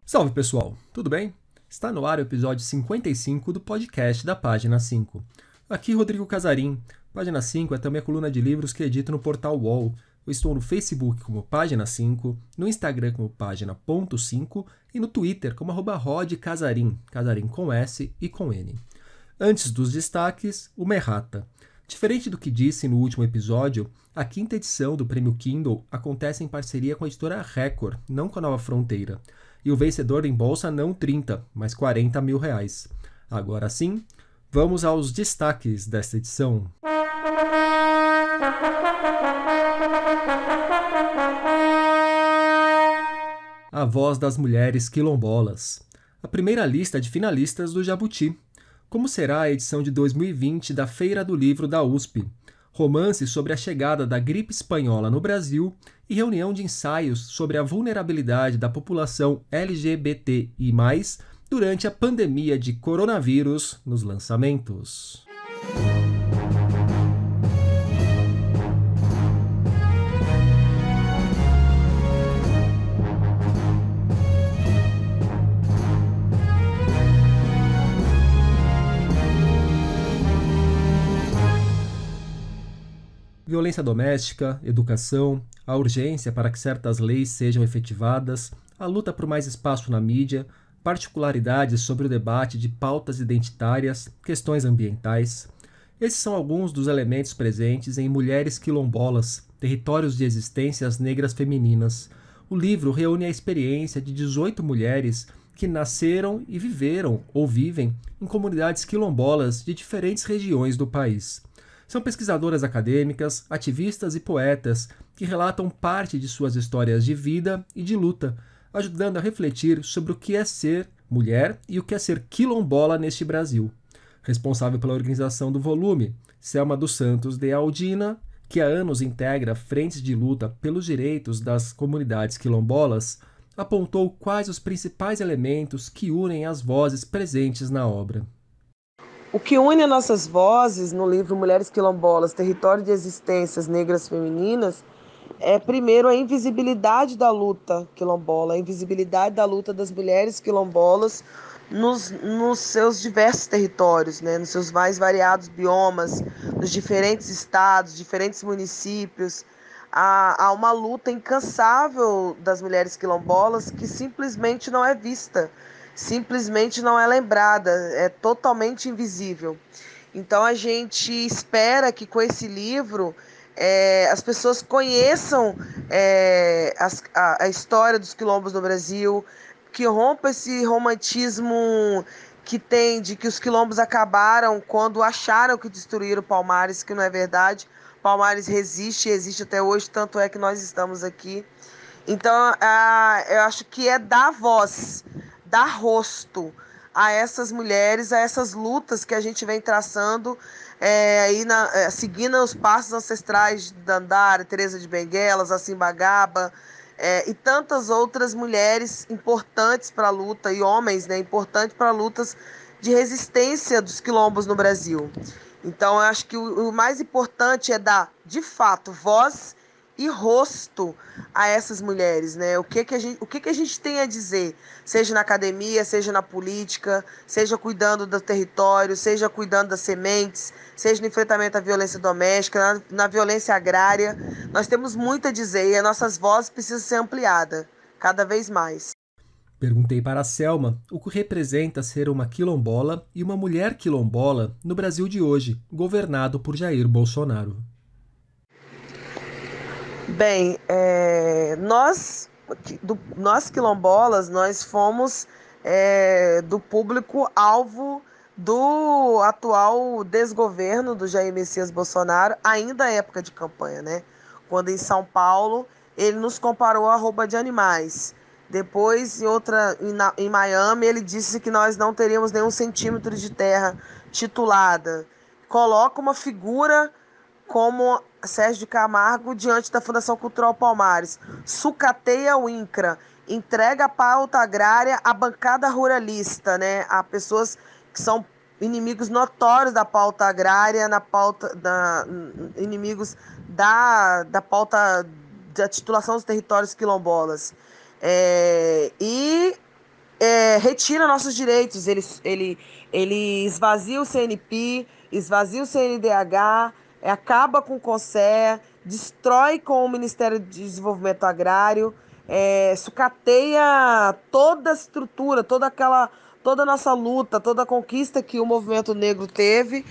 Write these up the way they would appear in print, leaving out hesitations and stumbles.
Salve pessoal, tudo bem? Está no ar o episódio 55 do podcast da Página 5. Aqui Rodrigo Casarim. Página 5 é também a coluna de livros que edito no portal UOL. Eu estou no Facebook como Página 5, no Instagram como Página.5 e no Twitter como @rodcasarim, Casarim com S e com N. Antes dos destaques, uma errata. Diferente do que disse no último episódio, a quinta edição do Prêmio Kindle acontece em parceria com a editora Record, não com a Nova Fronteira. E o vencedor embolsa não 30, mas 40 mil reais. Agora sim, vamos aos destaques desta edição. A voz das mulheres quilombolas. A primeira lista de finalistas do Jabuti. Como será a edição de 2020 da Feira do Livro da USP? Romance sobre a chegada da gripe espanhola no Brasil e reunião de ensaios sobre a vulnerabilidade da população LGBTI+, durante a pandemia de coronavírus nos lançamentos. Violência doméstica, educação, a urgência para que certas leis sejam efetivadas, a luta por mais espaço na mídia, particularidades sobre o debate de pautas identitárias, questões ambientais. Esses são alguns dos elementos presentes em Mulheres Quilombolas, Territórios de Existências Negras Femininas. O livro reúne a experiência de 18 mulheres que nasceram e viveram ou vivem em comunidades quilombolas de diferentes regiões do país. São pesquisadoras acadêmicas, ativistas e poetas que relatam parte de suas histórias de vida e de luta, ajudando a refletir sobre o que é ser mulher e o que é ser quilombola neste Brasil. Responsável pela organização do volume, Selma dos Santos de Aldina, que há anos integra frentes de luta pelos direitos das comunidades quilombolas, apontou quais os principais elementos que unem as vozes presentes na obra. O que une nossas vozes no livro Mulheres Quilombolas, Território de Existências Negras Femininas, é primeiro a invisibilidade da luta quilombola, a invisibilidade da luta das mulheres quilombolas nos seus diversos territórios, né, nos seus mais variados biomas, nos diferentes estados, diferentes municípios. Há uma luta incansável das mulheres quilombolas que simplesmente não é vista, simplesmente não é lembrada, é totalmente invisível. Então a gente espera que com esse livro as pessoas conheçam a história dos quilombos no Brasil, que rompa esse romantismo que tem de que os quilombos acabaram quando acharam que destruíram Palmares, que não é verdade. Palmares resiste e existe até hoje, tanto é que nós estamos aqui. Então, eu acho que é dar voz, dar rosto a essas mulheres, a essas lutas que a gente vem traçando, seguindo os passos ancestrais de Dandara, Teresa de Benguela, Zassim Bagaba, e tantas outras mulheres importantes para a luta, e homens, né, importantes para lutas de resistência dos quilombos no Brasil. Então, eu acho que o mais importante é dar, de fato, voz e rosto a essas mulheres, né? O que a gente tem a dizer, seja na academia, seja na política, seja cuidando do território, seja cuidando das sementes, seja no enfrentamento à violência doméstica, na violência agrária. Nós temos muito a dizer e as nossas vozes precisam ser ampliadas cada vez mais. Perguntei para a Selma o que representa ser uma quilombola e uma mulher quilombola no Brasil de hoje, governado por Jair Bolsonaro. Bem, nós quilombolas, nós fomos do público-alvo do atual desgoverno do Jair Messias Bolsonaro, ainda à época de campanha, né? Quando em São Paulo ele nos comparou a roupa de animais. Depois, em Miami, ele disse que nós não teríamos nenhum centímetro de terra titulada. Coloca uma figura como Sérgio de Camargo diante da Fundação Cultural Palmares. Sucateia o INCRA, entrega a pauta agrária à bancada ruralista, né? A pessoas que são inimigos notórios da pauta agrária, inimigos da pauta da titulação dos territórios quilombolas. E retira nossos direitos, ele esvazia o CNP, esvazia o CNDH, acaba com o CONSER, destrói com o Ministério de Desenvolvimento Agrário, sucateia toda a estrutura, toda a nossa luta, toda a conquista que o movimento negro teve,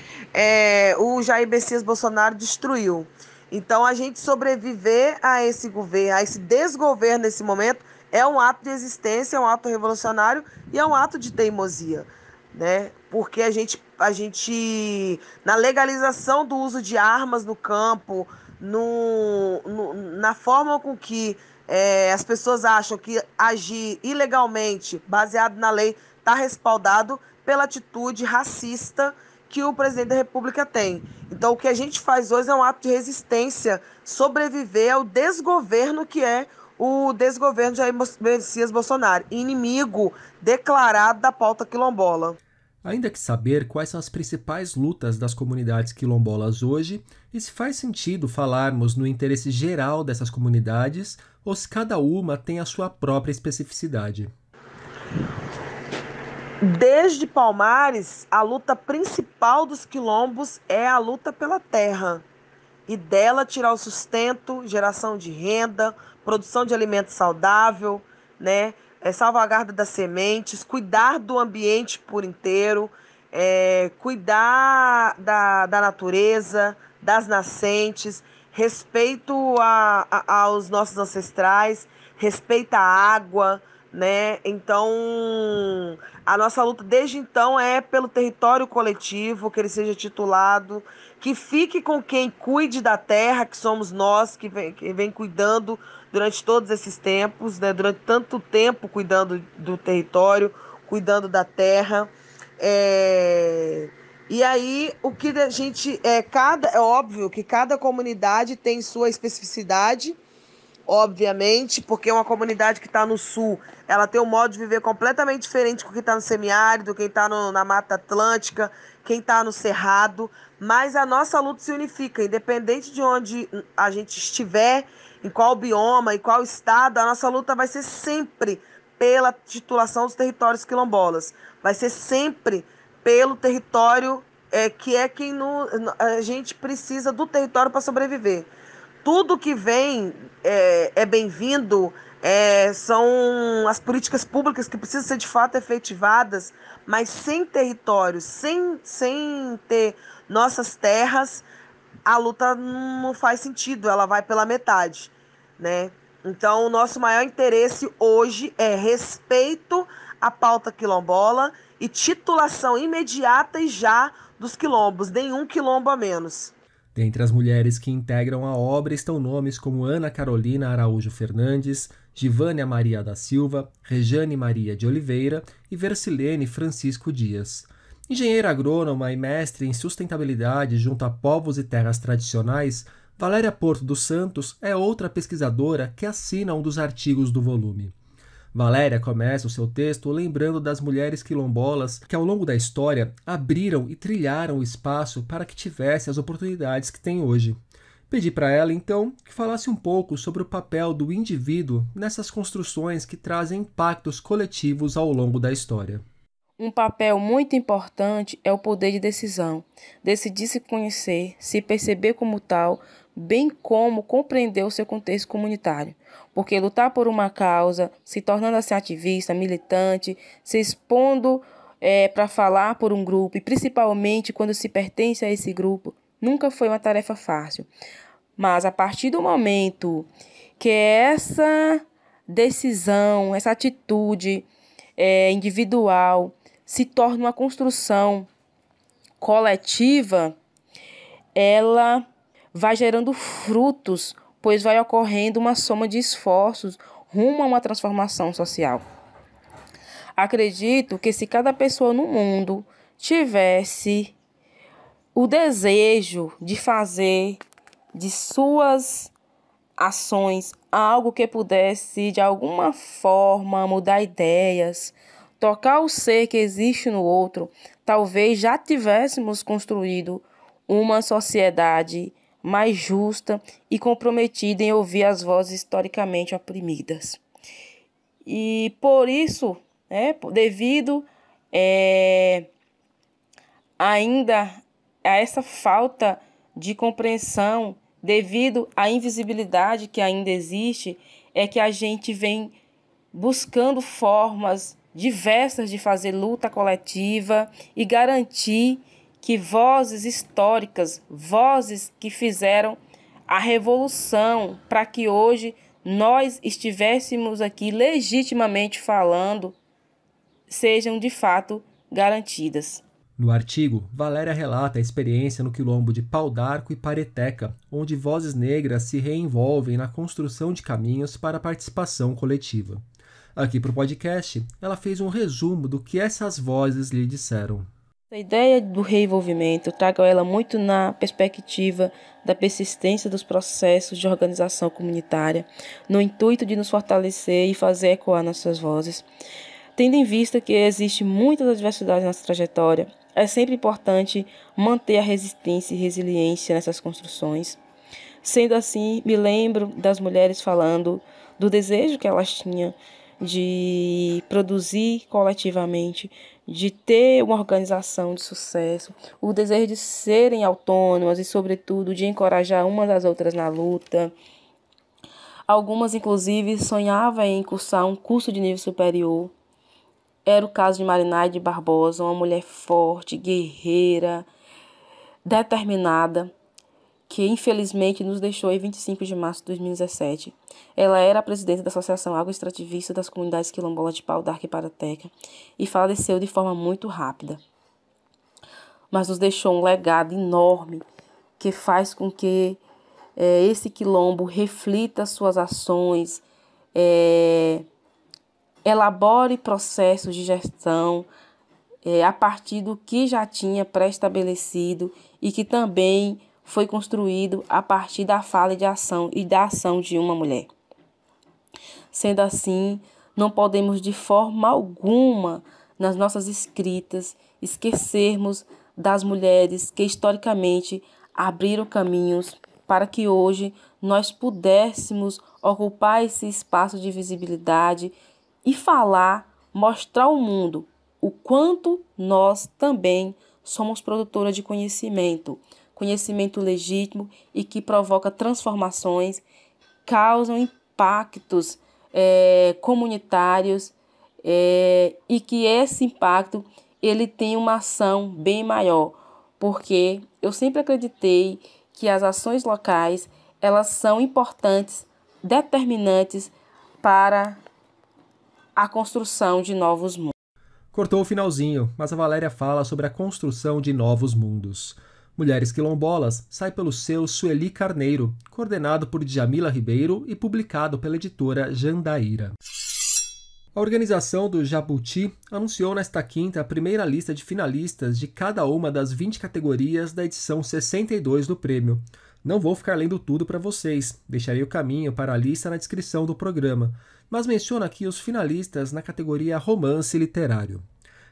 o Jair Messias Bolsonaro destruiu. Então, a gente sobreviver a esse governo, a esse desgoverno nesse momento, é um ato de existência, é um ato revolucionário e é um ato de teimosia, né? Porque a gente na legalização do uso de armas no campo, na forma com que as pessoas acham que agir ilegalmente, baseado na lei, está respaldado pela atitude racista que o presidente da República tem. Então, o que a gente faz hoje é um ato de resistência, sobreviver ao desgoverno que é o desgoverno de Jair Messias Bolsonaro, inimigo declarado da pauta quilombola. Ainda que saber quais são as principais lutas das comunidades quilombolas hoje e se faz sentido falarmos no interesse geral dessas comunidades ou se cada uma tem a sua própria especificidade. Desde Palmares, a luta principal dos quilombos é a luta pela terra e dela tirar o sustento, geração de renda, produção de alimento saudável, né? Salvaguarda das sementes, cuidar do ambiente por inteiro, cuidar da natureza, das nascentes, respeito aos nossos ancestrais, respeito à água, né? Então, a nossa luta desde então é pelo território coletivo, que ele seja titulado, que fique com quem cuide da terra, que somos nós, que vem cuidando durante todos esses tempos, né? Durante tanto tempo cuidando do território, cuidando da terra. E aí, o que a gente... é óbvio que cada comunidade tem sua especificidade, obviamente, porque uma comunidade que está no sul, ela tem um modo de viver completamente diferente do que está no semiárido, quem está na Mata Atlântica, quem está no Cerrado, mas a nossa luta se unifica, independente de onde a gente estiver, em qual bioma, em qual estado, a nossa luta vai ser sempre pela titulação dos territórios quilombolas, vai ser sempre pelo território que é quem a gente precisa do território para sobreviver. Tudo que vem é bem-vindo, são as políticas públicas que precisam ser de fato efetivadas, mas sem território, sem ter nossas terras, a luta não faz sentido, ela vai pela metade, né? Então, o nosso maior interesse hoje é respeito à pauta quilombola e titulação imediata e já dos quilombos, nenhum quilombo a menos. Dentre as mulheres que integram a obra estão nomes como Ana Carolina Araújo Fernandes, Givânia Maria da Silva, Rejane Maria de Oliveira e Versilene Francisco Dias. Engenheira agrônoma e mestre em sustentabilidade junto a povos e terras tradicionais, Valéria Porto dos Santos é outra pesquisadora que assina um dos artigos do volume. Valéria começa o seu texto lembrando das mulheres quilombolas que, ao longo da história, abriram e trilharam o espaço para que tivesse as oportunidades que tem hoje. Pedi para ela, então, que falasse um pouco sobre o papel do indivíduo nessas construções que trazem impactos coletivos ao longo da história. Um papel muito importante é o poder de decisão. Decidir se conhecer, se perceber como tal, bem como compreender o seu contexto comunitário. Porque lutar por uma causa, se tornando assim ativista, militante, se expondo para falar por um grupo, e principalmente quando se pertence a esse grupo, nunca foi uma tarefa fácil. Mas a partir do momento que essa decisão, essa atitude individual se torna uma construção coletiva, ela vai gerando frutos, pois vai ocorrendo uma soma de esforços rumo a uma transformação social. Acredito que se cada pessoa no mundo tivesse o desejo de fazer de suas ações algo que pudesse, de alguma forma, mudar ideias, tocar o ser que existe no outro, talvez já tivéssemos construído uma sociedade mais justa e comprometida em ouvir as vozes historicamente oprimidas. E por isso, devido ainda a essa falta de compreensão, devido à invisibilidade que ainda existe, é que a gente vem buscando formas diversas de fazer luta coletiva e garantir que vozes históricas, vozes que fizeram a revolução para que hoje nós estivéssemos aqui legitimamente falando, sejam de fato garantidas. No artigo, Valéria relata a experiência no quilombo de Pau d'Arco e Pareteca, onde vozes negras se reenvolvem na construção de caminhos para a participação coletiva. Aqui para o podcast, ela fez um resumo do que essas vozes lhe disseram. A ideia do reenvolvimento eu trago ela muito na perspectiva da persistência dos processos de organização comunitária, no intuito de nos fortalecer e fazer ecoar nossas vozes. Tendo em vista que existe muita diversidade na nossa trajetória, é sempre importante manter a resistência e resiliência nessas construções. Sendo assim, me lembro das mulheres falando do desejo que elas tinham de produzir coletivamente, de ter uma organização de sucesso, o desejo de serem autônomas e, sobretudo, de encorajar umas às outras na luta. Algumas, inclusive, sonhavam em cursar um curso de nível superior. Era o caso de Marinaide Barbosa, uma mulher forte, guerreira, determinada, que infelizmente nos deixou em 25 de março de 2017. Ela era a presidente da Associação Agroextrativista das Comunidades Quilombolas de Pau d'Arco e Pareteca e faleceu de forma muito rápida. Mas nos deixou um legado enorme que faz com que esse quilombo reflita suas ações, elabore processos de gestão a partir do que já tinha pré-estabelecido e que também foi construído a partir da fala de ação e da ação de uma mulher. Sendo assim, não podemos de forma alguma, nas nossas escritas, esquecermos das mulheres que historicamente abriram caminhos para que hoje nós pudéssemos ocupar esse espaço de visibilidade e falar, mostrar ao mundo o quanto nós também somos produtoras de conhecimento legítimo e que provoca transformações, causam impactos comunitários e que esse impacto ele tem uma ação bem maior, porque eu sempre acreditei que as ações locais elas são importantes, determinantes para a construção de novos mundos. Cortou o finalzinho, mas a Valéria fala sobre a construção de novos mundos. Mulheres Quilombolas sai pelo selo Sueli Carneiro, coordenado por Djamila Ribeiro e publicado pela editora Jandaíra. A organização do Jabuti anunciou nesta quinta a primeira lista de finalistas de cada uma das 20 categorias da edição 62 do prêmio. Não vou ficar lendo tudo para vocês, deixarei o caminho para a lista na descrição do programa, mas menciono aqui os finalistas na categoria Romance Literário.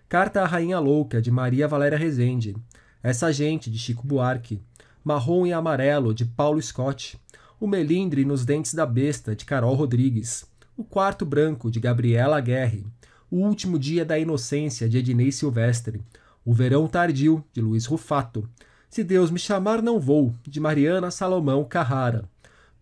Carta à Rainha Louca, de Maria Valéria Rezende. Essa Gente, de Chico Buarque. Marrom e Amarelo, de Paulo Scott. O Melindre nos Dentes da Besta, de Carol Rodrigues. O Quarto Branco, de Gabriela Guerre. O Último Dia da Inocência, de Ednei Silvestre. O Verão Tardio, de Luiz Rufato. Se Deus Me Chamar Não Vou, de Mariana Salomão Carrara.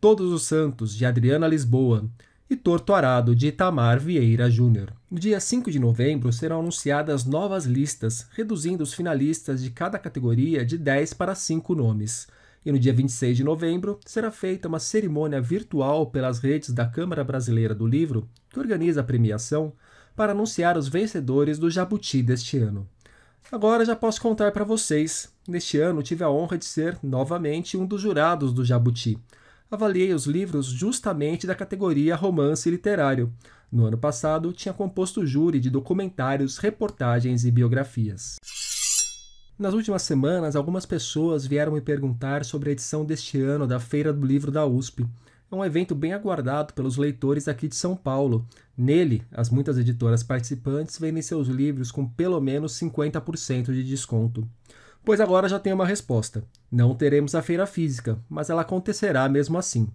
Todos os Santos, de Adriana Lisboa. E Torto Arado, de Itamar Vieira Júnior. No dia 5 de novembro serão anunciadas novas listas, reduzindo os finalistas de cada categoria de 10 para 5 nomes. E no dia 26 de novembro será feita uma cerimônia virtual pelas redes da Câmara Brasileira do Livro, que organiza a premiação, para anunciar os vencedores do Jabuti deste ano. Agora já posso contar para vocês. Neste ano tive a honra de ser, novamente, um dos jurados do Jabuti. Avaliei os livros justamente da categoria Romance Literário. No ano passado, tinha composto o júri de documentários, reportagens e biografias. Nas últimas semanas, algumas pessoas vieram me perguntar sobre a edição deste ano da Feira do Livro da USP. É um evento bem aguardado pelos leitores aqui de São Paulo. Nele, as muitas editoras participantes vendem seus livros com pelo menos 50% de desconto. Pois agora já tenho uma resposta. Não teremos a feira física, mas ela acontecerá mesmo assim.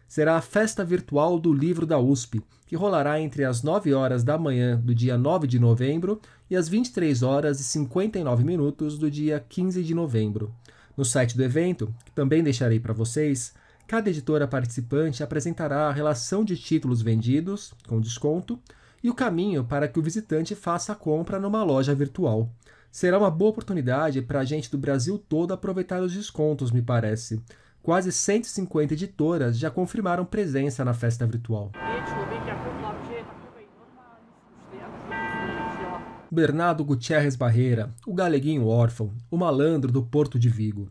será a Festa Virtual do Livro da USP, que rolará entre as 9 horas da manhã do dia 9 de novembro e as 23 horas e 59 minutos do dia 15 de novembro. No site do evento, que também deixarei para vocês, cada editora participante apresentará a relação de títulos vendidos, com desconto, e o caminho para que o visitante faça a compra numa loja virtual. Será uma boa oportunidade para a gente do Brasil todo aproveitar os descontos, me parece. Quase 150 editoras já confirmaram presença na festa virtual. Bernardo Gutierrez Barreira, o galeguinho órfão, o malandro do Porto de Vigo.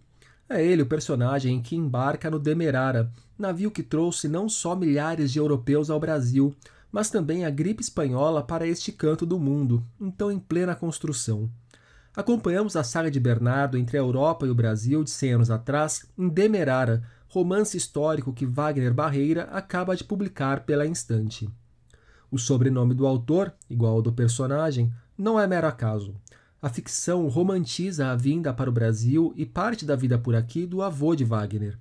É ele o personagem que embarca no Demerara, navio que trouxe não só milhares de europeus ao Brasil, mas também a gripe espanhola para este canto do mundo, então em plena construção. Acompanhamos a saga de Bernardo entre a Europa e o Brasil de 100 anos atrás em Demerara, romance histórico que Wagner Barreira acaba de publicar pela Instante. O sobrenome do autor, igual ao do personagem, não é mero acaso. A ficção romantiza a vinda para o Brasil e parte da vida por aqui do avô de Wagner.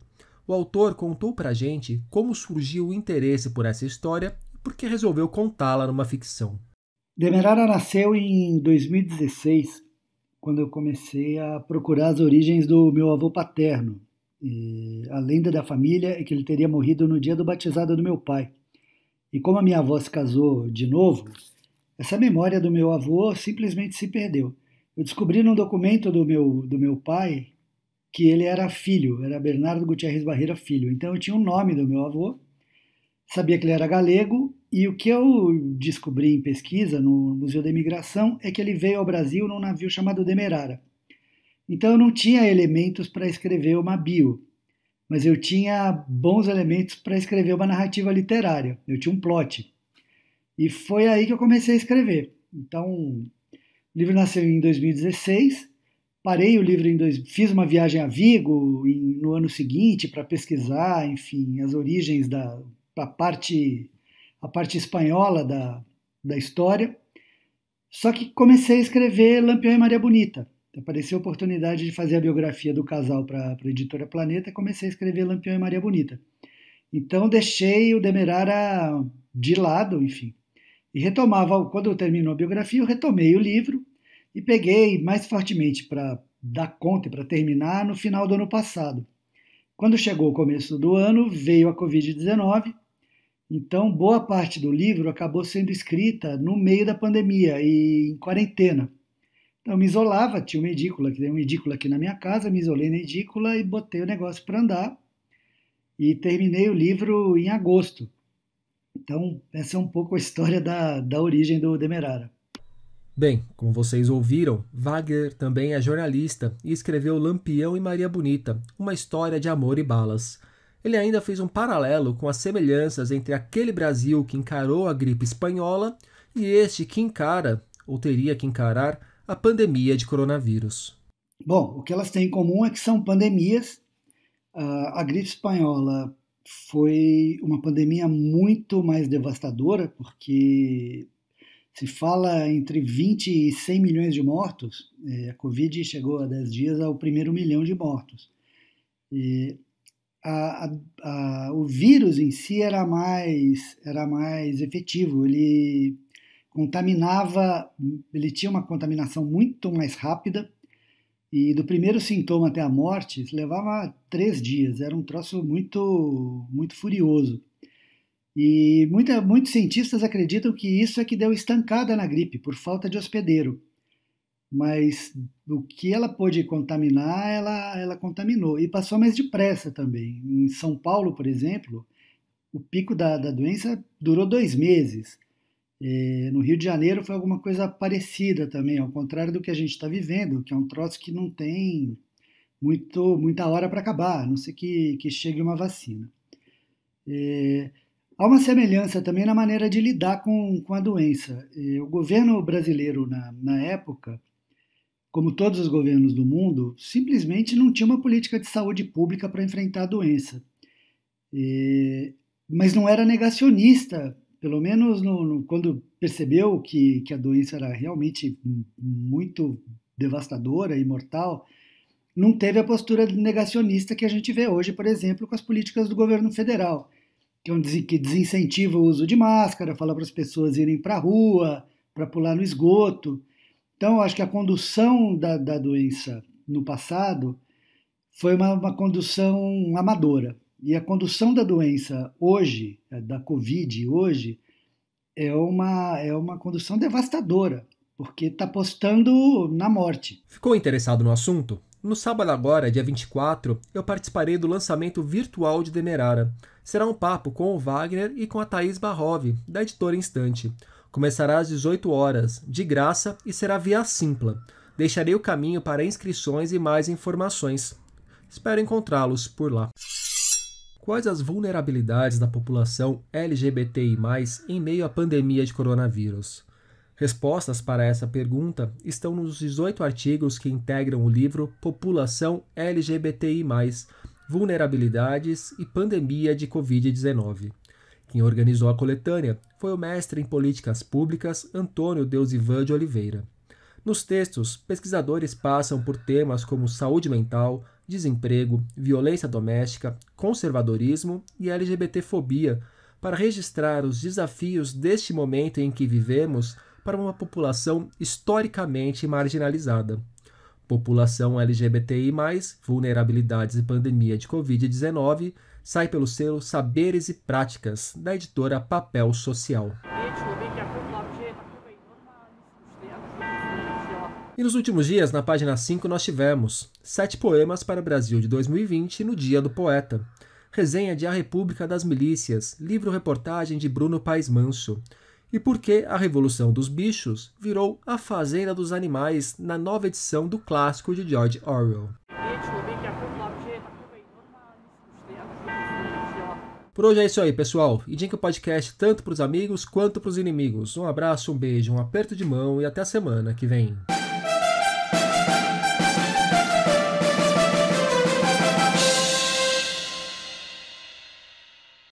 O autor contou pra gente como surgiu o interesse por essa história e por que resolveu contá-la numa ficção. Demerara nasceu em 2016, quando eu comecei a procurar as origens do meu avô paterno. A lenda da família é que ele teria morrido no dia do batizado do meu pai. E como a minha avó se casou de novo, essa memória do meu avô simplesmente se perdeu. Eu descobri num documento do meu pai que ele era filho, era Bernardo Gutierrez Barreira filho. Então eu tinha o nome do meu avô, sabia que ele era galego, e o que eu descobri em pesquisa no Museu da Imigração é que ele veio ao Brasil num navio chamado Demerara. Então eu não tinha elementos para escrever uma bio, mas eu tinha bons elementos para escrever uma narrativa literária, eu tinha um plot. E foi aí que eu comecei a escrever. Então, o livro nasceu em 2016, parei o livro fiz uma viagem a Vigo no ano seguinte para pesquisar, enfim, as origens a parte espanhola da história. Só que comecei a escrever Lampião e Maria Bonita. Apareceu a oportunidade de fazer a biografia do casal para a editora Planeta e comecei a escrever Lampião e Maria Bonita. Então deixei o Demerara de lado, enfim, e retomava, quando eu terminou a biografia, eu retomei o livro e peguei mais fortemente para dar conta e para terminar no final do ano passado. Quando chegou o começo do ano, veio a Covid-19, então boa parte do livro acabou sendo escrita no meio da pandemia e em quarentena. Então eu me isolava, tinha uma edícula, que tem uma edícula aqui na minha casa, me isolei na edícula e botei o negócio para andar e terminei o livro em agosto. Então, essa é um pouco a história da origem do Demerara. Bem, como vocês ouviram, Wagner também é jornalista e escreveu Lampião e Maria Bonita, uma história de amor e balas. Ele ainda fez um paralelo com as semelhanças entre aquele Brasil que encarou a gripe espanhola e este que encara, ou teria que encarar, a pandemia de coronavírus. Bom, o que elas têm em comum é que são pandemias. A gripe espanhola foi uma pandemia muito mais devastadora, porque se fala entre 20 e 100 milhões de mortos. A Covid chegou há 10 dias ao primeiro milhão de mortos. O vírus em si era mais efetivo, ele tinha uma contaminação muito mais rápida, e do primeiro sintoma até a morte levava 3 dias, era um troço muito, muito furioso. E muitos cientistas acreditam que isso é que deu estancada na gripe, por falta de hospedeiro. Mas o que ela pôde contaminar, ela contaminou. E passou mais depressa também. Em São Paulo, por exemplo, o pico da doença durou 2 meses. No Rio de Janeiro foi alguma coisa parecida também, ao contrário do que a gente está vivendo, que é um troço que não tem muita hora para acabar, a não ser que chegue uma vacina. Há uma semelhança também na maneira de lidar com a doença. O governo brasileiro, na época, como todos os governos do mundo, simplesmente não tinha uma política de saúde pública para enfrentar a doença. Mas não era negacionista, pelo menos quando percebeu que a doença era realmente muito devastadora e mortal, não teve a postura negacionista que a gente vê hoje, por exemplo, com as políticas do governo federal. que desincentiva o uso de máscara, fala para as pessoas irem para a rua, para pular no esgoto. Então, eu acho que a condução da doença no passado foi uma condução amadora. E a condução da doença hoje, da Covid hoje, é uma condução devastadora, porque está apostando na morte. Ficou interessado no assunto? No sábado agora, dia 24, eu participarei do lançamento virtual de Demerara. Será um papo com o Wagner e com a Thaís Barrov, da editora Instante. Começará às 18 horas, de graça, e será via Simpla. Deixarei o caminho para inscrições e mais informações. Espero encontrá-los por lá. Quais as vulnerabilidades da população LGBTI+, em meio à pandemia de coronavírus? Respostas para essa pergunta estão nos 18 artigos que integram o livro População LGBTI+, Vulnerabilidades e Pandemia de Covid-19. Quem organizou a coletânea foi o mestre em Políticas Públicas Antônio Deusivan de Oliveira. Nos textos, pesquisadores passam por temas como saúde mental, desemprego, violência doméstica, conservadorismo e LGBTfobia para registrar os desafios deste momento em que vivemos para uma população historicamente marginalizada. População LGBTI+, Vulnerabilidades e Pandemia de Covid-19, sai pelo selo Saberes e Práticas, da editora Papel Social. E nos últimos dias, na página 5, nós tivemos 7 poemas para o Brasil de 2020 no Dia do Poeta. Resenha de A República das Milícias, livro-reportagem de Bruno Paes Manso. E por que a Revolução dos Bichos virou A Fazenda dos Animais na nova edição do clássico de George Orwell. Por hoje é isso aí, pessoal. Indique o podcast tanto para os amigos quanto para os inimigos. Um abraço, um beijo, um aperto de mão e até a semana que vem.